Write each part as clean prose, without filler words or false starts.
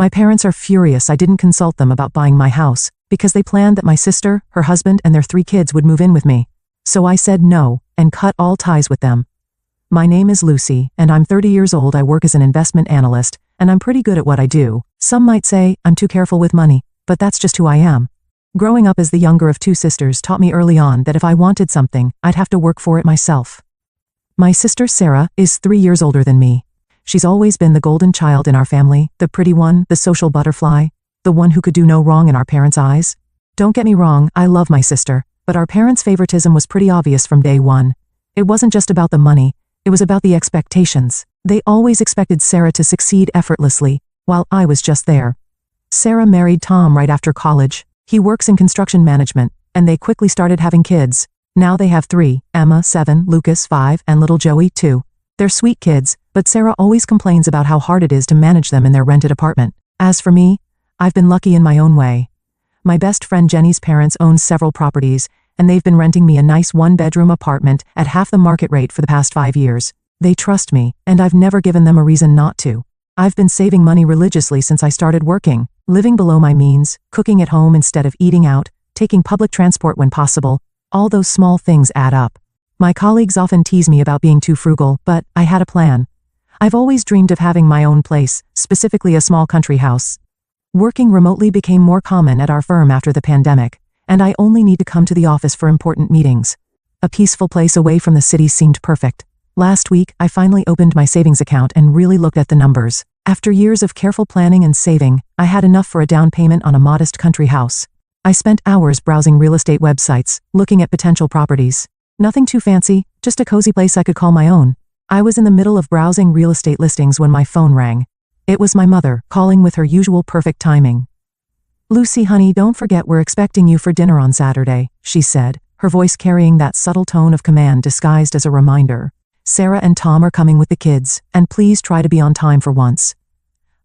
My parents are furious I didn't consult them about buying my house, because they planned that my sister, her husband, and their 3 kids would move in with me. So I said no, and cut all ties with them. My name is Lucy, and I'm 30 years old. I work as an investment analyst, and I'm pretty good at what I do. Some might say I'm too careful with money, but that's just who I am. Growing up as the younger of 2 sisters taught me early on that if I wanted something, I'd have to work for it myself. My sister Sarah is 3 years older than me. She's always been the golden child in our family, the pretty one, the social butterfly, the one who could do no wrong in our parents' eyes. Don't get me wrong, I love my sister, but our parents' favoritism was pretty obvious from day one. It wasn't just about the money, it was about the expectations. They always expected Sarah to succeed effortlessly, while I was just there. Sarah married Tom right after college. He works in construction management, and they quickly started having kids. Now they have 3, Emma 7, Lucas 5, and little Joey 2. They're sweet kids, but Sarah always complains about how hard it is to manage them in their rented apartment. As for me, I've been lucky in my own way. My best friend Jenny's parents own several properties, and they've been renting me a nice 1-bedroom apartment at half the market rate for the past 5 years. They trust me, and I've never given them a reason not to. I've been saving money religiously since I started working, living below my means, cooking at home instead of eating out, taking public transport when possible. All those small things add up. My colleagues often tease me about being too frugal, but I had a plan. I've always dreamed of having my own place, specifically a small country house. Working remotely became more common at our firm after the pandemic, and I only need to come to the office for important meetings. A peaceful place away from the city seemed perfect. Last week, I finally opened my savings account and really looked at the numbers. After years of careful planning and saving, I had enough for a down payment on a modest country house. I spent hours browsing real estate websites, looking at potential properties. Nothing too fancy, just a cozy place I could call my own. I was in the middle of browsing real estate listings when my phone rang. It was my mother, calling with her usual perfect timing. "Lucy, honey, don't forget we're expecting you for dinner on Saturday," she said, her voice carrying that subtle tone of command disguised as a reminder. "Sarah and Tom are coming with the kids, and please try to be on time for once."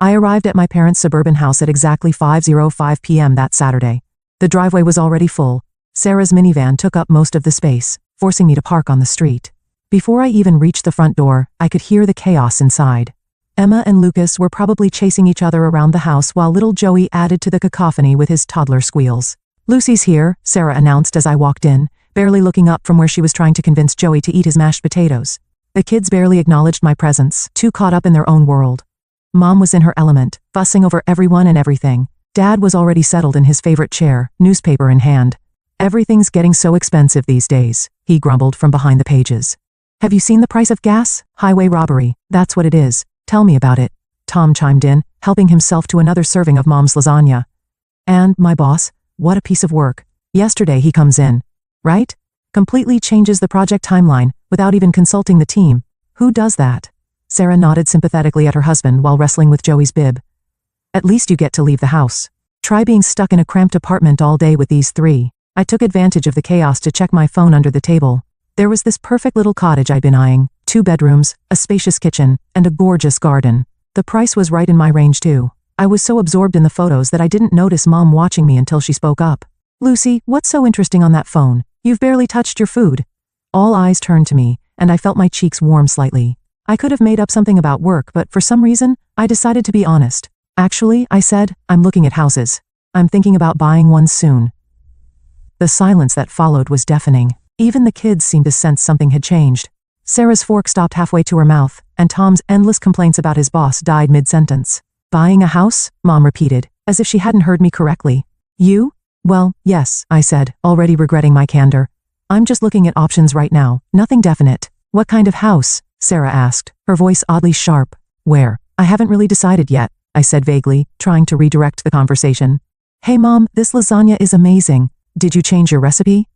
I arrived at my parents' suburban house at exactly 5:05 p.m. that Saturday. The driveway was already full. Sarah's minivan took up most of the space, forcing me to park on the street. Before I even reached the front door, I could hear the chaos inside. Emma and Lucas were probably chasing each other around the house while little Joey added to the cacophony with his toddler squeals. "Lucy's here," Sarah announced as I walked in, barely looking up from where she was trying to convince Joey to eat his mashed potatoes. The kids barely acknowledged my presence, too caught up in their own world. Mom was in her element, fussing over everyone and everything. Dad was already settled in his favorite chair, newspaper in hand. "Everything's getting so expensive these days," he grumbled from behind the pages. "Have you seen the price of gas? Highway robbery, that's what it is. Tell me about it." Tom chimed in, helping himself to another serving of Mom's lasagna. "And my boss, what a piece of work. Yesterday he comes in. Right? Completely changes the project timeline, without even consulting the team. Who does that?" Sarah nodded sympathetically at her husband while wrestling with Joey's bib. "At least you get to leave the house. Try being stuck in a cramped apartment all day with these 3. I took advantage of the chaos to check my phone under the table. There was this perfect little cottage I'd been eyeing, 2 bedrooms, a spacious kitchen, and a gorgeous garden. The price was right in my range too. I was so absorbed in the photos that I didn't notice Mom watching me until she spoke up. "Lucy, what's so interesting on that phone? You've barely touched your food." All eyes turned to me, and I felt my cheeks warm slightly. I could have made up something about work, but for some reason, I decided to be honest. "Actually," I said, "I'm looking at houses. I'm thinking about buying one soon." The silence that followed was deafening. Even the kids seemed to sense something had changed. Sarah's fork stopped halfway to her mouth, and Tom's endless complaints about his boss died mid-sentence. "Buying a house?" Mom repeated, as if she hadn't heard me correctly. "You?" "Well, yes," I said, already regretting my candor. "I'm just looking at options right now, nothing definite." "What kind of house?" Sarah asked, her voice oddly sharp. "Where?" "I haven't really decided yet," I said vaguely, trying to redirect the conversation. "Hey Mom, this lasagna is amazing. Did you change your recipe?"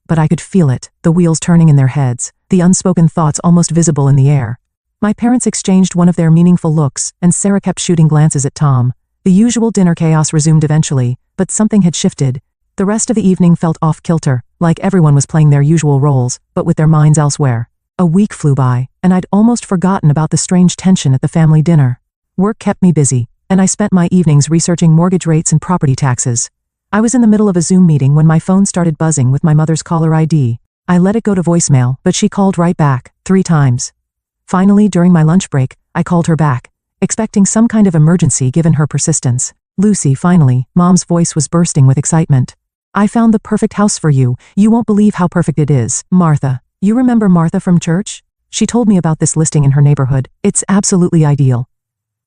But I could feel it, the wheels turning in their heads, the unspoken thoughts almost visible in the air. My parents exchanged one of their meaningful looks, and Sarah kept shooting glances at Tom. The usual dinner chaos resumed eventually, but something had shifted. The rest of the evening felt off-kilter, like everyone was playing their usual roles, but with their minds elsewhere. A week flew by, and I'd almost forgotten about the strange tension at the family dinner. Work kept me busy, and I spent my evenings researching mortgage rates and property taxes. I was in the middle of a Zoom meeting when my phone started buzzing with my mother's caller ID. I let it go to voicemail, but she called right back, 3 times. Finally, during my lunch break, I called her back. expecting some kind of emergency given her persistence. Lucy, finally, Mom's voice was bursting with excitement. I found the perfect house for you. You won't believe how perfect it is. Martha. You remember Martha from church? She told me about this listing in her neighborhood. It's absolutely ideal.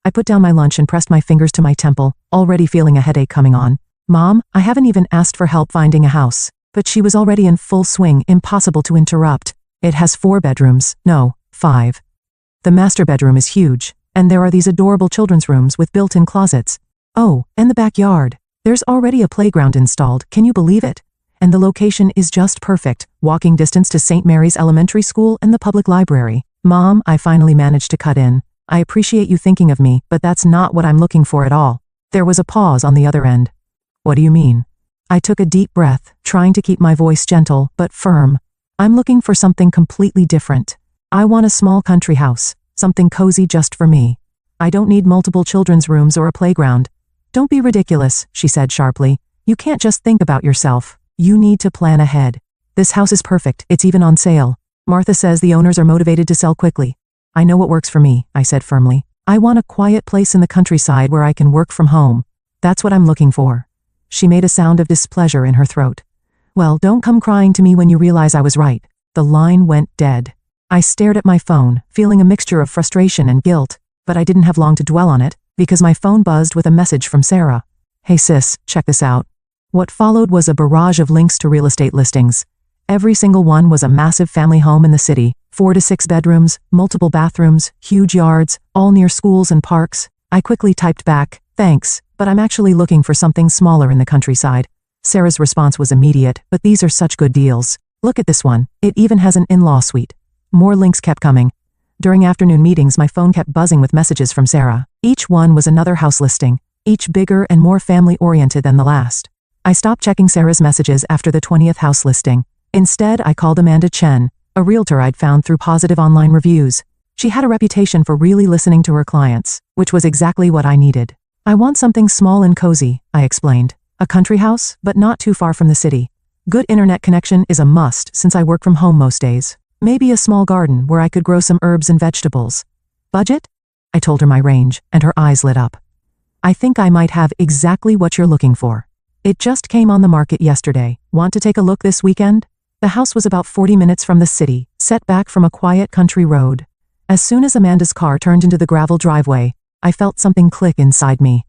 I put down my lunch and pressed my fingers to my temple, already feeling a headache coming on. Mom, I haven't even asked for help finding a house. But she was already in full swing, impossible to interrupt. It has 4 bedrooms, no, 5. The master bedroom is huge, and there are these adorable children's rooms with built-in closets. Oh, and the backyard. There's already a playground installed, can you believe it? And the location is just perfect, walking distance to St. Mary's Elementary School and the public library. Mom, I finally managed to cut in. I appreciate you thinking of me, but that's not what I'm looking for at all. There was a pause on the other end. What do you mean? I took a deep breath, trying to keep my voice gentle but firm. I'm looking for something completely different. I want a small country house, something cozy just for me. I don't need multiple children's rooms or a playground. Don't be ridiculous, she said sharply. You can't just think about yourself. You need to plan ahead. This house is perfect, it's even on sale. Martha says the owners are motivated to sell quickly. I know what works for me, I said firmly. I want a quiet place in the countryside where I can work from home. That's what I'm looking for. She made a sound of displeasure in her throat. Well, don't come crying to me when you realize I was right. The line went dead. I stared at my phone, feeling a mixture of frustration and guilt, but I didn't have long to dwell on it, because my phone buzzed with a message from Sarah. Hey sis, check this out. What followed was a barrage of links to real estate listings. Every single one was a massive family home in the city, 4 to 6 bedrooms, multiple bathrooms, huge yards, all near schools and parks. I quickly typed back, thanks, but I'm actually looking for something smaller in the countryside. Sarah's response was immediate, but these are such good deals. Look at this one, it even has an in-law suite. More links kept coming. During afternoon meetings, my phone kept buzzing with messages from Sarah. Each one was another house listing, each bigger and more family-oriented than the last. I stopped checking Sarah's messages after the 20th house listing. Instead, I called Amanda Chen, a realtor I'd found through positive online reviews. She had a reputation for really listening to her clients, which was exactly what I needed. I want something small and cozy, I explained. A country house, but not too far from the city. Good internet connection is a must since I work from home most days. Maybe a small garden where I could grow some herbs and vegetables. Budget? I told her my range, and her eyes lit up. I think I might have exactly what you're looking for. It just came on the market yesterday. Want to take a look this weekend? The house was about 40 minutes from the city, set back from a quiet country road. As soon as Amanda's car turned into the gravel driveway, I felt something click inside me.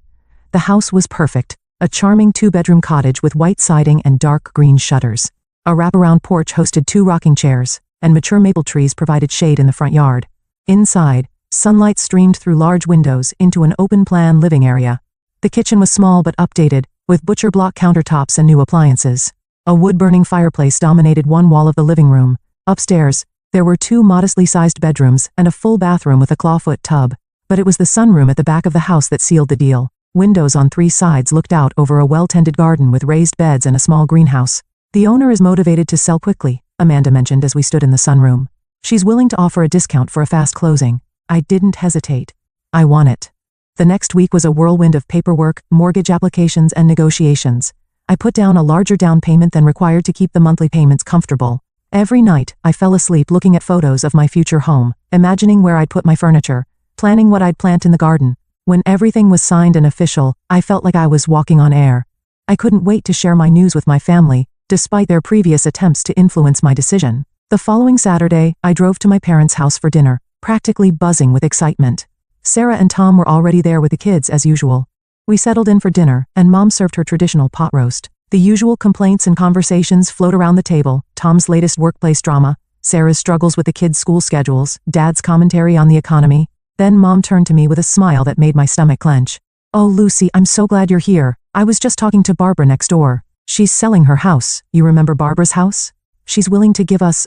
The house was perfect, a charming 2-bedroom cottage with white siding and dark green shutters. A wraparound porch hosted 2 rocking chairs, and mature maple trees provided shade in the front yard. Inside, sunlight streamed through large windows into an open-plan living area. The kitchen was small but updated, with butcher block countertops and new appliances. A wood-burning fireplace dominated one wall of the living room. Upstairs, there were 2 modestly sized bedrooms and a full bathroom with a clawfoot tub. But it was the sunroom at the back of the house that sealed the deal. Windows on 3 sides looked out over a well-tended garden with raised beds and a small greenhouse. The owner is motivated to sell quickly, Amanda mentioned as we stood in the sunroom. She's willing to offer a discount for a fast closing. I didn't hesitate. I want it. The next week was a whirlwind of paperwork, mortgage applications, and negotiations. I put down a larger down payment than required to keep the monthly payments comfortable. Every night, I fell asleep looking at photos of my future home, imagining where I'd put my furniture, planning what I'd plant in the garden. When everything was signed and official, I felt like I was walking on air. I couldn't wait to share my news with my family, despite their previous attempts to influence my decision. The following Saturday, I drove to my parents' house for dinner, practically buzzing with excitement. Sarah and Tom were already there with the kids as usual. We settled in for dinner, and Mom served her traditional pot roast. The usual complaints and conversations flowed around the table: Tom's latest workplace drama, Sarah's struggles with the kids' school schedules, Dad's commentary on the economy. Then Mom turned to me with a smile that made my stomach clench. Oh, Lucy, I'm so glad you're here. I was just talking to Barbara next door. She's selling her house. You remember Barbara's house? She's willing to give us,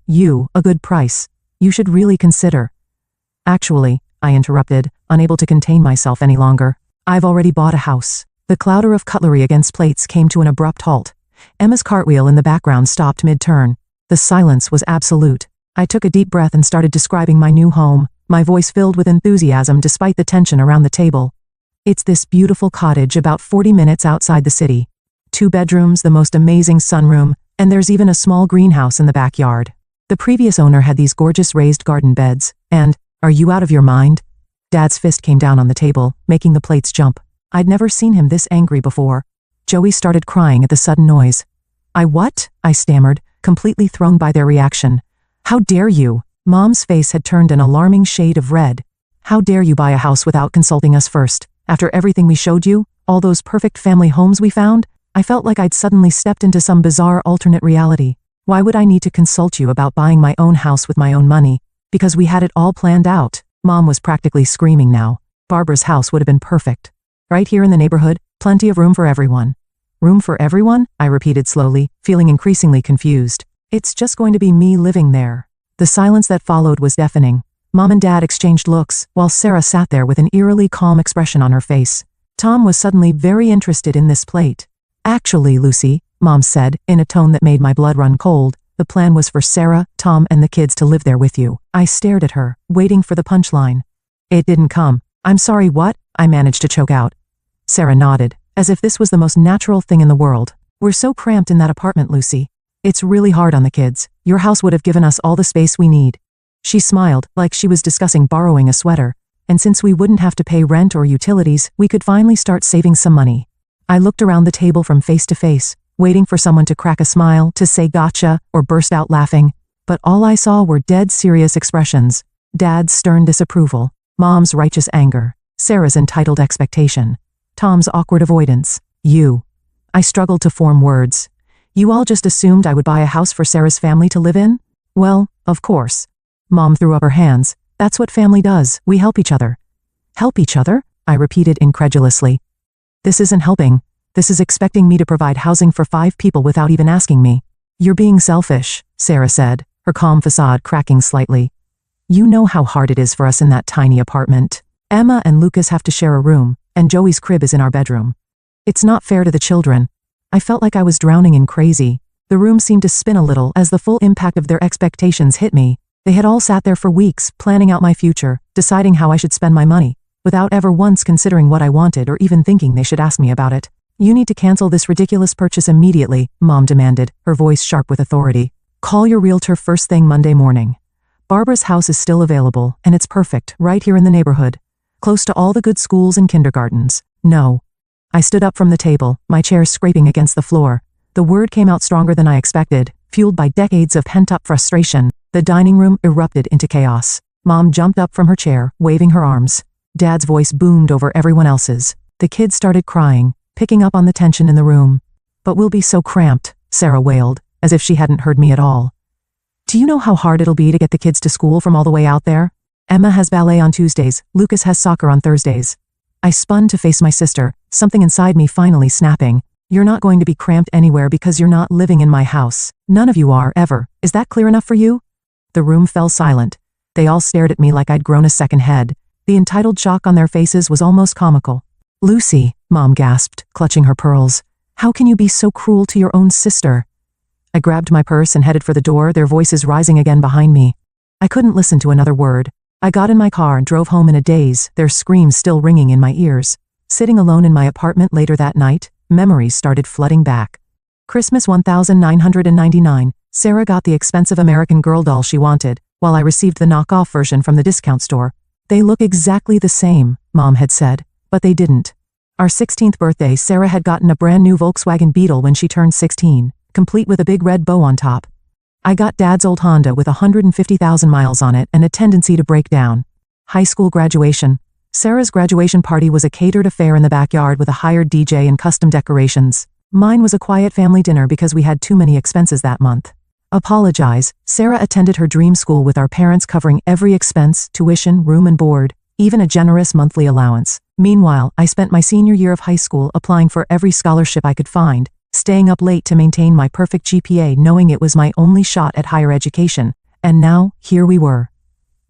you, a good price. You should really consider. Actually, I interrupted, unable to contain myself any longer. I've already bought a house. The clatter of cutlery against plates came to an abrupt halt. Emma's cartwheel in the background stopped mid-turn. The silence was absolute. I took a deep breath and started describing my new home, my voice filled with enthusiasm despite the tension around the table. It's this beautiful cottage about 40 minutes outside the city. 2 bedrooms, the most amazing sunroom, and there's even a small greenhouse in the backyard. The previous owner had these gorgeous raised garden beds, and, are you out of your mind? Dad's fist came down on the table, making the plates jump. I'd never seen him this angry before. Joey started crying at the sudden noise. What? I stammered, completely thrown by their reaction. How dare you? Mom's face had turned an alarming shade of red. How dare you buy a house without consulting us first? After everything we showed you, all those perfect family homes we found, I felt like I'd suddenly stepped into some bizarre alternate reality. Why would I need to consult you about buying my own house with my own money? Because we had it all planned out. Mom was practically screaming now. Barbara's house would have been perfect. Right here in the neighborhood, plenty of room for everyone. Room for everyone? I repeated slowly, feeling increasingly confused. It's just going to be me living there. The silence that followed was deafening. Mom and Dad exchanged looks, while Sarah sat there with an eerily calm expression on her face. Tom was suddenly very interested in this plate. Actually, Lucy, Mom said, in a tone that made my blood run cold, the plan was for Sarah, Tom, and the kids to live there with you. I stared at her, waiting for the punchline. It didn't come. I'm sorry, what? I managed to choke out. Sarah nodded, as if this was the most natural thing in the world. We're so cramped in that apartment, Lucy. It's really hard on the kids. Your house would have given us all the space we need. She smiled, like she was discussing borrowing a sweater. And since we wouldn't have to pay rent or utilities, we could finally start saving some money. I looked around the table from face to face, waiting for someone to crack a smile, to say gotcha, or burst out laughing. But all I saw were dead serious expressions. Dad's stern disapproval, Mom's righteous anger, Sarah's entitled expectation, Tom's awkward avoidance. You. I struggled to form words. You all just assumed I would buy a house for Sarah's family to live in? Well, of course. Mom threw up her hands. That's what family does, we help each other. Help each other? I repeated incredulously. This isn't helping. This is expecting me to provide housing for 5 people without even asking me. You're being selfish, Sarah said, her calm facade cracking slightly. You know how hard it is for us in that tiny apartment. Emma and Lucas have to share a room, and Joey's crib is in our bedroom. It's not fair to the children. I felt like I was drowning in crazy. The room seemed to spin a little as the full impact of their expectations hit me. They had all sat there for weeks, planning out my future, deciding how I should spend my money, without ever once considering what I wanted or even thinking they should ask me about it. You need to cancel this ridiculous purchase immediately, Mom demanded, her voice sharp with authority. Call your realtor first thing Monday morning. Barbara's house is still available, and it's perfect, right here in the neighborhood. Close to all the good schools and kindergartens. No. I stood up from the table, my chair scraping against the floor. The word came out stronger than I expected, fueled by decades of pent-up frustration. The dining room erupted into chaos. Mom jumped up from her chair, waving her arms. Dad's voice boomed over everyone else's. The kids started crying, picking up on the tension in the room. But we'll be so cramped, Sarah wailed, as if she hadn't heard me at all. Do you know how hard it'll be to get the kids to school from all the way out there? Emma has ballet on Tuesdays, Lucas has soccer on Thursdays. I spun to face my sister, something inside me finally snapping. You're not going to be cramped anywhere because you're not living in my house. None of you are, ever. Is that clear enough for you? The room fell silent. They all stared at me like I'd grown a second head. The entitled shock on their faces was almost comical. Lucy, Mom gasped, clutching her pearls. How can you be so cruel to your own sister? I grabbed my purse and headed for the door, their voices rising again behind me. I couldn't listen to another word. I got in my car and drove home in a daze, their screams still ringing in my ears. Sitting alone in my apartment later that night, memories started flooding back. Christmas 1999, Sarah got the expensive American Girl doll she wanted, while I received the knockoff version from the discount store. They look exactly the same, Mom had said, but they didn't. Our 16th birthday, Sarah had gotten a brand new Volkswagen Beetle when she turned 16, complete with a big red bow on top. I got Dad's old Honda with 150,000 miles on it and a tendency to break down. High school graduation. Sarah's graduation party was a catered affair in the backyard with a hired DJ and custom decorations. Mine was a quiet family dinner because we had too many expenses that month. Apologize. Sarah attended her dream school with our parents covering every expense, tuition, room and board, even a generous monthly allowance. Meanwhile, I spent my senior year of high school applying for every scholarship I could find, staying up late to maintain my perfect GPA knowing it was my only shot at higher education. And now, here we were.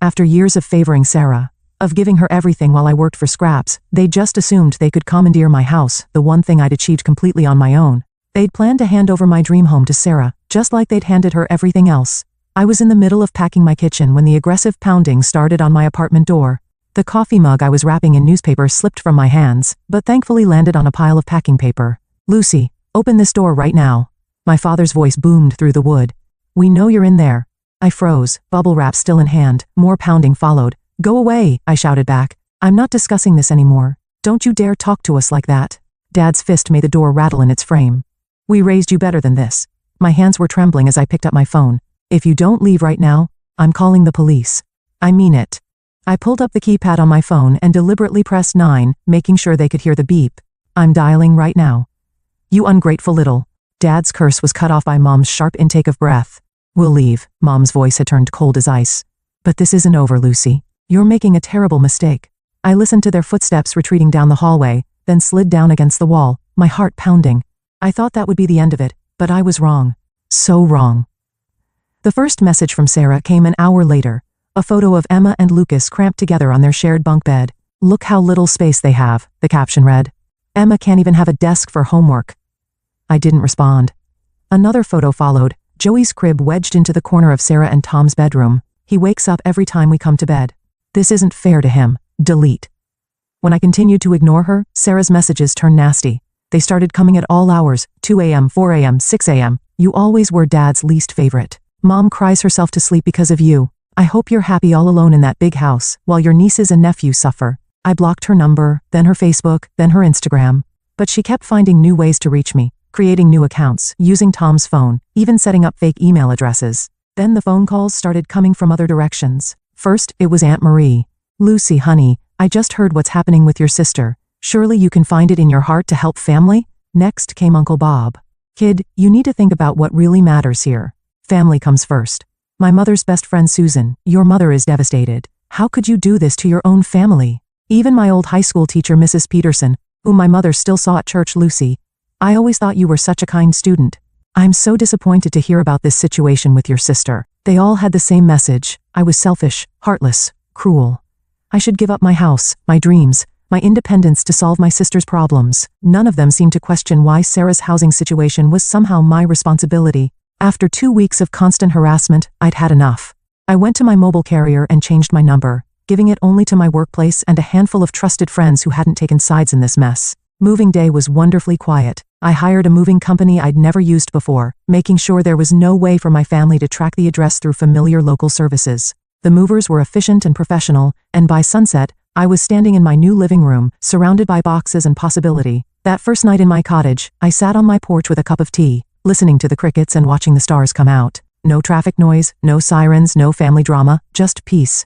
After years of favoring Sarah, of giving her everything while I worked for scraps, they just assumed they could commandeer my house, the one thing I'd achieved completely on my own. They'd planned to hand over my dream home to Sarah, just like they'd handed her everything else. I was in the middle of packing my kitchen when the aggressive pounding started on my apartment door. The coffee mug I was wrapping in newspaper slipped from my hands, but thankfully landed on a pile of packing paper. Lucy, open this door right now. My father's voice boomed through the wood. We know you're in there. I froze, bubble wrap still in hand, more pounding followed. Go away, I shouted back. I'm not discussing this anymore. Don't you dare talk to us like that. Dad's fist made the door rattle in its frame. We raised you better than this. My hands were trembling as I picked up my phone. If you don't leave right now, I'm calling the police. I mean it. I pulled up the keypad on my phone and deliberately pressed 9, making sure they could hear the beep. I'm dialing right now. You ungrateful little. Dad's curse was cut off by Mom's sharp intake of breath. We'll leave. Mom's voice had turned cold as ice. But this isn't over, Lucy. You're making a terrible mistake. I listened to their footsteps retreating down the hallway, then slid down against the wall, my heart pounding. I thought that would be the end of it, but I was wrong. So wrong. The first message from Sarah came an hour later. A photo of Emma and Lucas cramped together on their shared bunk bed. Look how little space they have, the caption read. Emma can't even have a desk for homework. I didn't respond. Another photo followed, Joey's crib wedged into the corner of Sarah and Tom's bedroom. He wakes up every time we come to bed. This isn't fair to him. Delete. When I continued to ignore her, Sarah's messages turned nasty. They started coming at all hours, 2 a.m., 4 a.m., 6 a.m. You always were Dad's least favorite. Mom cries herself to sleep because of you. I hope you're happy all alone in that big house, while your nieces and nephews suffer. I blocked her number, then her Facebook, then her Instagram. But she kept finding new ways to reach me, creating new accounts, using Tom's phone, even setting up fake email addresses. Then the phone calls started coming from other directions. First, it was Aunt Marie. Lucy, honey, I just heard what's happening with your sister. Surely you can find it in your heart to help family? Next came Uncle Bob. Kid, you need to think about what really matters here. Family comes first. My mother's best friend Susan, your mother is devastated. How could you do this to your own family? Even my old high school teacher Mrs. Peterson, whom my mother still saw at church, Lucy. I always thought you were such a kind student. I'm so disappointed to hear about this situation with your sister. They all had the same message. I was selfish, heartless, cruel. I should give up my house, my dreams, my independence to solve my sister's problems. None of them seemed to question why Sarah's housing situation was somehow my responsibility. After 2 weeks of constant harassment, I'd had enough. I went to my mobile carrier and changed my number, giving it only to my workplace and a handful of trusted friends who hadn't taken sides in this mess. Moving day was wonderfully quiet. I hired a moving company I'd never used before, making sure there was no way for my family to track the address through familiar local services. The movers were efficient and professional, and by sunset, I was standing in my new living room, surrounded by boxes and possibility. That first night in my cottage, I sat on my porch with a cup of tea, listening to the crickets and watching the stars come out. No traffic noise, no sirens, no family drama, just peace.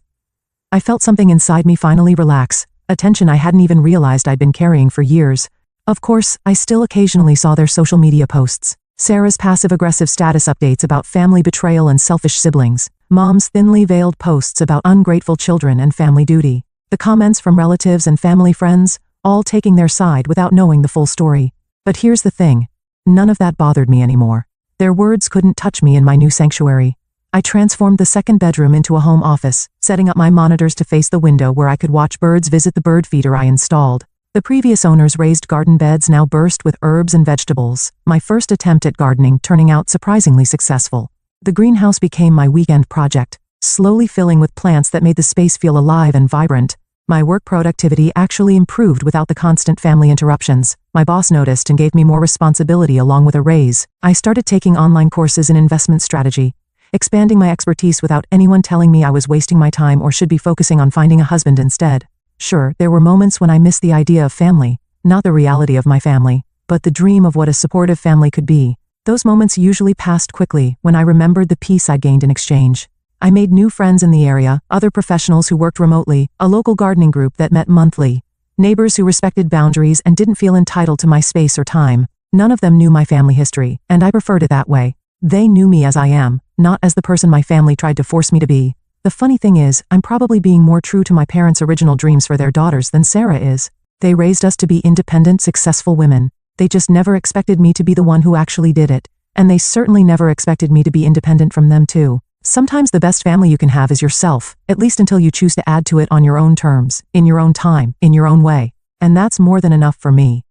I felt something inside me finally relax, a tension I hadn't even realized I'd been carrying for years. Of course, I still occasionally saw their social media posts. Sarah's passive-aggressive status updates about family betrayal and selfish siblings. Mom's thinly veiled posts about ungrateful children and family duty. The comments from relatives and family friends, all taking their side without knowing the full story. But here's the thing. None of that bothered me anymore. Their words couldn't touch me in my new sanctuary. I transformed the second bedroom into a home office, setting up my monitors to face the window where I could watch birds visit the bird feeder I installed. The previous owners' raised garden beds now burst with herbs and vegetables, my first attempt at gardening turning out surprisingly successful. The greenhouse became my weekend project, slowly filling with plants that made the space feel alive and vibrant. My work productivity actually improved without the constant family interruptions. My boss noticed and gave me more responsibility along with a raise. I started taking online courses in investment strategy, expanding my expertise without anyone telling me I was wasting my time or should be focusing on finding a husband instead. Sure, there were moments when I missed the idea of family, not the reality of my family, but the dream of what a supportive family could be. Those moments usually passed quickly when I remembered the peace I gained in exchange. I made new friends in the area, other professionals who worked remotely, a local gardening group that met monthly, neighbors who respected boundaries and didn't feel entitled to my space or time. None of them knew my family history, and I preferred it that way. They knew me as I am, not as the person my family tried to force me to be. The funny thing is, I'm probably being more true to my parents' original dreams for their daughters than Sarah is. They raised us to be independent, successful women. They just never expected me to be the one who actually did it, and they certainly never expected me to be independent from them too. Sometimes the best family you can have is yourself, at least until you choose to add to it on your own terms, in your own time, in your own way. And that's more than enough for me.